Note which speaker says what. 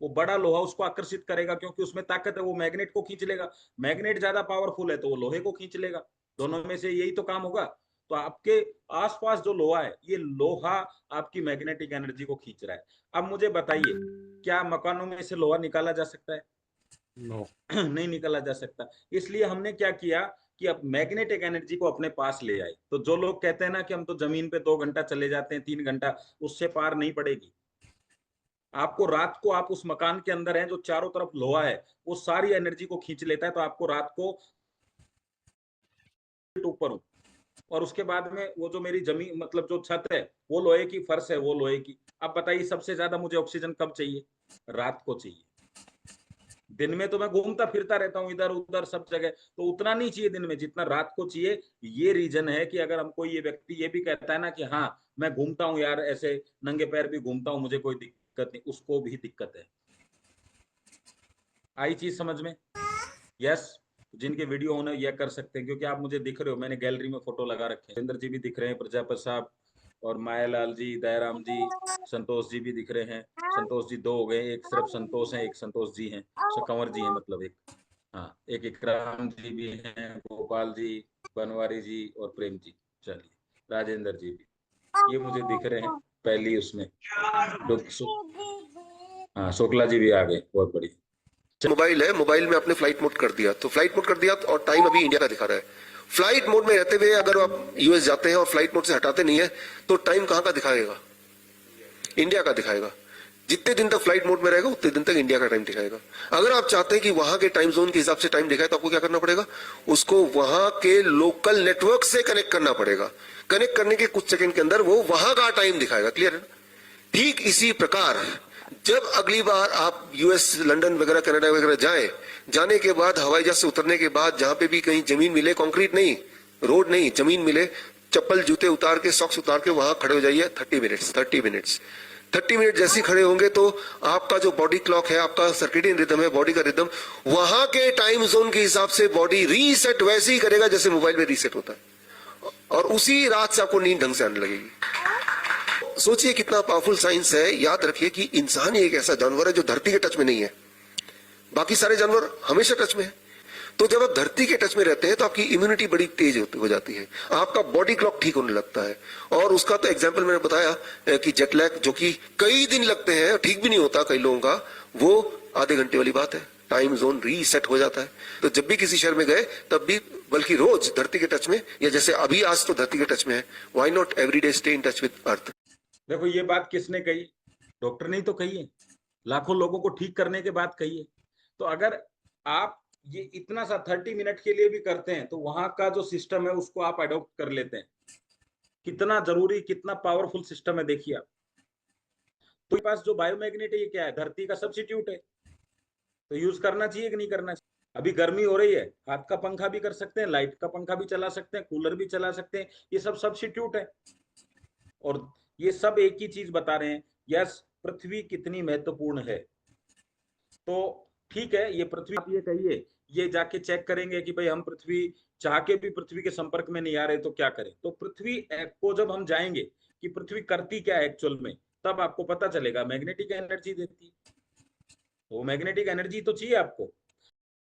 Speaker 1: वो बड़ा लोहा उसको आकर्षित करेगा क्योंकि उसमें ताकत है, वो मैग्नेट को खींच लेगा। मैग्नेट ज्यादा पावरफुल है तो वो लोहे को खींच लेगा। दोनों में से यही तो काम होगा। तो आपके आसपास जो लोहा है, ये लोहा आपकी मैग्नेटिक एनर्जी को खींच रहा है। अब मुझे बताइए, क्या मकानों में से लोहा निकाला जा सकता है?
Speaker 2: नो।
Speaker 1: नहीं निकाला जा सकता। इसलिए हमने क्या किया कि अब मैग्नेटिक एनर्जी को अपने पास ले आए। तो जो लोग कहते हैं ना कि हम तो जमीन पे 2 घंटा चले जाते हैं, 3 घंटा, उससे पार नहीं पड़ेगी। आपको रात को, आप उस मकान के अंदर हैं, जो चारों तरफ लोहा है वो सारी एनर्जी को खींच लेता है, तो आपको रात को ऊपर हूँ, और उसके बाद में वो जो मेरी जमीन, मतलब जो छत है वो लोहे की, फर्श है वो लोहे की। अब बताइए सबसे ज्यादा मुझे ऑक्सीजन कब चाहिए? रात को चाहिए। दिन में तो मैं घूमता फिरता रहता हूँ इधर उधर सब जगह, तो उतना नहीं चाहिए दिन में जितना रात को चाहिए। ये रीजन है कि अगर हमको ये व्यक्ति ये भी कहता है ना कि हाँ मैं घूमता हूँ यार, ऐसे नंगे पैर भी घूमता हूँ, मुझे कोई दिक्कत नहीं, उसको भी दिक्कत है। आई चीज समझ में? यस। जिनके वीडियो होने ये कर सकते हैं, क्योंकि आप मुझे दिख रहे हो, मैंने गैलरी में फोटो लगा रखे हैं। सुरेंद्र जी भी दिख रहे हैं, प्रजापति साहब और मायालाल जी, दयाराम जी, संतोष जी भी दिख रहे हैं। संतोष जी दो हो गए, एक सिर्फ संतोष है, एक संतोष जी हैं, कंवर जी हैं, मतलब एक। हाँ, एक इकराम जी भी हैं, गोपाल जी, बनवारी जी और प्रेम जी। चलिए, राजेंद्र जी भी ये मुझे दिख रहे हैं पहली उसमें। हाँ, शुक्ला जी भी आ गए, बहुत बढ़िया।
Speaker 3: मोबाइल है, मोबाइल में आपने फ्लाइट मोड कर दिया, तो फ्लाइट मोड कर दिया और टाइम अभी इंडिया का दिखा रहा है। फ्लाइट मोड में रहते हुए अगर आप यूएस जाते हैं और फ्लाइट मोड से हटाते नहीं है, तो टाइम कहां का दिखाएगा? इंडिया का दिखाएगा। जितने दिन तक फ्लाइट मोड में रहेगा उतने दिन तक इंडिया का टाइम दिखाएगा। अगर आप चाहते हैं कि वहां के टाइम जोन के हिसाब से टाइम दिखाए, तो आपको क्या करना पड़ेगा? उसको वहां के लोकल नेटवर्क से कनेक्ट करना पड़ेगा। कनेक्ट करने के कुछ सेकंड के अंदर वो वहां का टाइम दिखाएगा। क्लियर है? ठीक इसी प्रकार जब अगली बार आप यूएस, लंदन वगैरह, कनाडा वगैरह जाने के बाद, हवाई जहाज से उतरने के बाद, जहां पे भी कहीं जमीन मिले, कंक्रीट नहीं, रोड नहीं, जमीन मिले, चप्पल जूते उतार के, सॉक्स उतार के वहां खड़े हो जाइए 30 मिनट जैसे ही खड़े होंगे तो आपका जो बॉडी क्लॉक है, आपका सर्केडियन रिदम है, बॉडी का रिदम, वहां के टाइम जोन के हिसाब से बॉडी रीसेट वैसे ही करेगा जैसे मोबाइल में रीसेट होता है, और उसी रात से आपको नींद ढंग से आने लगेगी। सोचिए कितना पावरफुल साइंस है। याद रखिए कि इंसान ही एक ऐसा जानवर है जो धरती के टच में नहीं है, बाकी सारे जानवर हमेशा टच में है। तो जब आप धरती के टच में रहते हैं तो आपकी इम्यूनिटी बड़ी तेज हो जाती है, आपका बॉडी क्लॉक ठीक होने लगता है। और उसका तो एग्जांपल मैंने बताया कि जेट लैग, जो कि कई दिन लगते हैं, ठीक भी नहीं होता कई लोगों का, वो आधे घंटे वाली बात है, टाइम जोन रीसेट हो जाता है। तो जब भी किसी शहर में गए तब भी, बल्कि रोज धरती के टच में, या जैसे अभी आज तो धरती के टच में है, why not everyday stay in touch with अर्थ।
Speaker 1: देखो ये बात किसने कही? डॉक्टर ने ही तो कही है, लाखों लोगों को ठीक करने के बाद कही है। तो अगर आप ये इतना सा 30 मिनट के लिए भी करते हैं तो वहां का जो सिस्टम है उसको आप अडॉप्ट कर लेते हैं। कितना जरूरी, कितना पावरफुल सिस्टम है देखिए आप। तो पास जो बायोमैग्नेट है ये क्या है? धरती का सब्स्टिट्यूट है। तो यूज करना चाहिए कि नहीं करना चाहिए? अभी गर्मी हो रही है, हाथ का पंखा भी कर सकते हैं, लाइट का पंखा भी चला सकते हैं, कूलर भी चला सकते हैं, ये सब सब्स्टिट्यूट है। और ये सब एक ही चीज बता रहे हैं, यस, पृथ्वी कितनी महत्वपूर्ण है। तो ठीक है, ये पृथ्वी, आप ये कहिए, ये जाके चेक करेंगे कि भाई हम पृथ्वी चाह के भी पृथ्वी के संपर्क में नहीं आ रहे तो क्या करें? तो पृथ्वी को जब हम जाएंगे कि पृथ्वी करती क्या है एक्चुअल में, तब आपको पता चलेगा। मैग्नेटिक एनर्जी देती है, वो मैग्नेटिक एनर्जी तो चाहिए आपको।